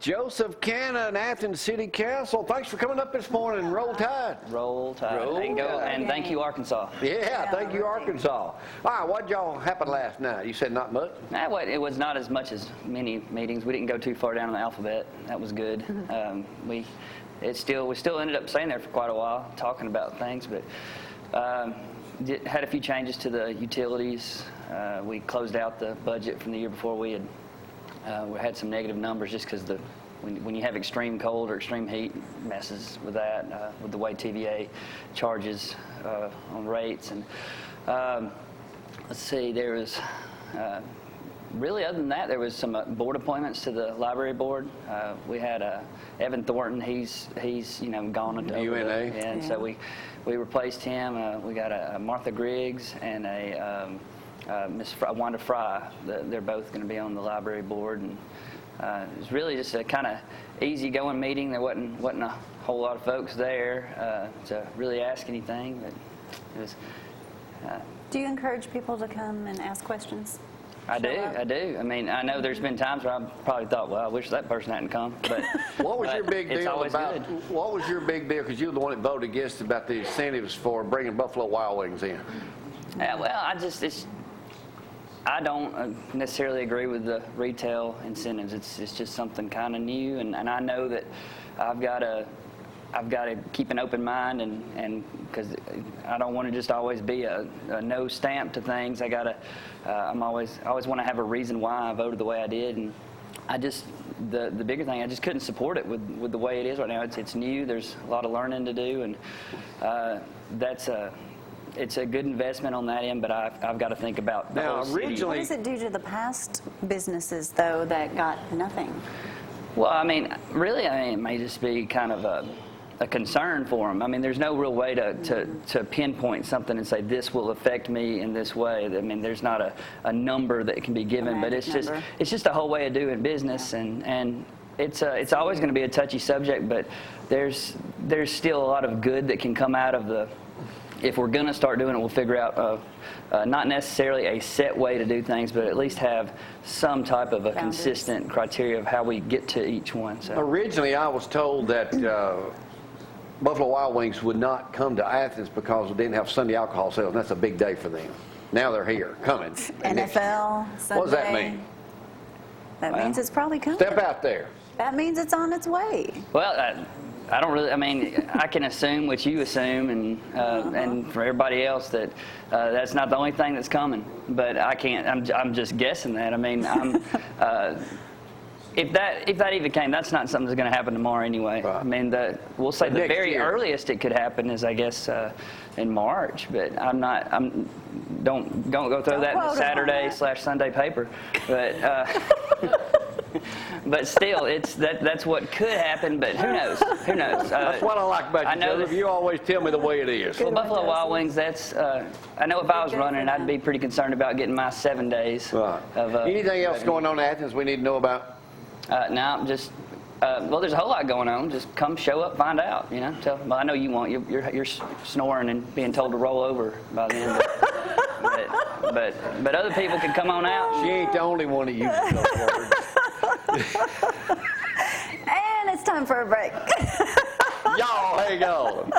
Joseph Cannon, Athens City Council. Thanks for coming up this morning. Roll Tide. Roll Tide. Roll And thank you, Arkansas. Yeah, thank you, Arkansas. All right, what y'all happened last night? You said not much? Nah, it was not as much as many meetings. We didn't go too far down the alphabet. That was good. We still ended up staying there for quite a while, talking about things, but had a few changes to the utilities. We closed out the budget from the year before. We had some negative numbers just because when you have extreme cold or extreme heat, messes with that, with the way TVA charges on rates. And let's see, there was really, other than that, there was some board appointments to the library board. We had Evan Thornton. He's gone into UNA, and so we replaced him. We got a Martha Griggs and a Miss Wanda Fry. They're both going to be on the library board, and it was really just a kind of easy-going meeting. There wasn't a whole lot of folks there to really ask anything, but it was. Do you encourage people to come and ask questions? I do. I mean, I know there's been times where I probably thought, well, I wish that person hadn't come. But what was your big deal about? Good. What was your big deal? Because you were the one that voted against about the incentives for bringing Buffalo Wild Wings in. Yeah, well, I don't necessarily agree with the retail incentives. It's just something kind of new, and I know that I've got to keep an open mind, and because I don't want to just always be a no stamp to things. I always want to have a reason why I voted the way I did, and the bigger thing, I just couldn't support it with the way it is right now. It's new. There's a lot of learning to do, and it's a good investment on that end, but I've got to think about the whole city. What does it do to the past businesses, though, that got nothing? Well, I mean, really, it may just be kind of a concern for them. I mean, there's no real way to pinpoint something and say this will affect me in this way. I mean, there's not a number that can be given, but it's just a whole way of doing business, and it's always going to be a touchy subject, but there's still a lot of good that can come out of if we're going to start doing it, we'll figure out not necessarily a set way to do things, but at least have some type of a consistent criteria of how we get to each one. So. Originally, I was told that Buffalo Wild Wings would not come to Athens because they didn't have Sunday alcohol sales, and that's a big day for them. Now they're here, coming. NFL, Sunday. What does that mean? That means it's probably coming. Step out there. That means it's on its way. Well, I don't really. I mean, I can assume what you assume, and for everybody else that that's not the only thing that's coming. But I can't. I'm just guessing that. I mean, if that even came, that's not something that's going to happen tomorrow anyway. Right. I mean, we'll say the very year. earliest it could happen is, I guess, in March. But don't go throw that in the Saturday/Sunday paper. But. But still, that's what could happen. But who knows? Who knows? That's what I like about you, Joseph. You always tell me the way it is. Well, Buffalo Wild Wings. I know if I was running, I'd be pretty concerned about getting my 7 days. Right. Anything else going on in Athens we need to know about? No, just well, there's a whole lot going on. Just come, show up, find out. Well, I know you won't. You're snoring and being told to roll over by then. But other people can come on out. She ain't the only one that uses those words. And it's time for a break. Y'all hang on.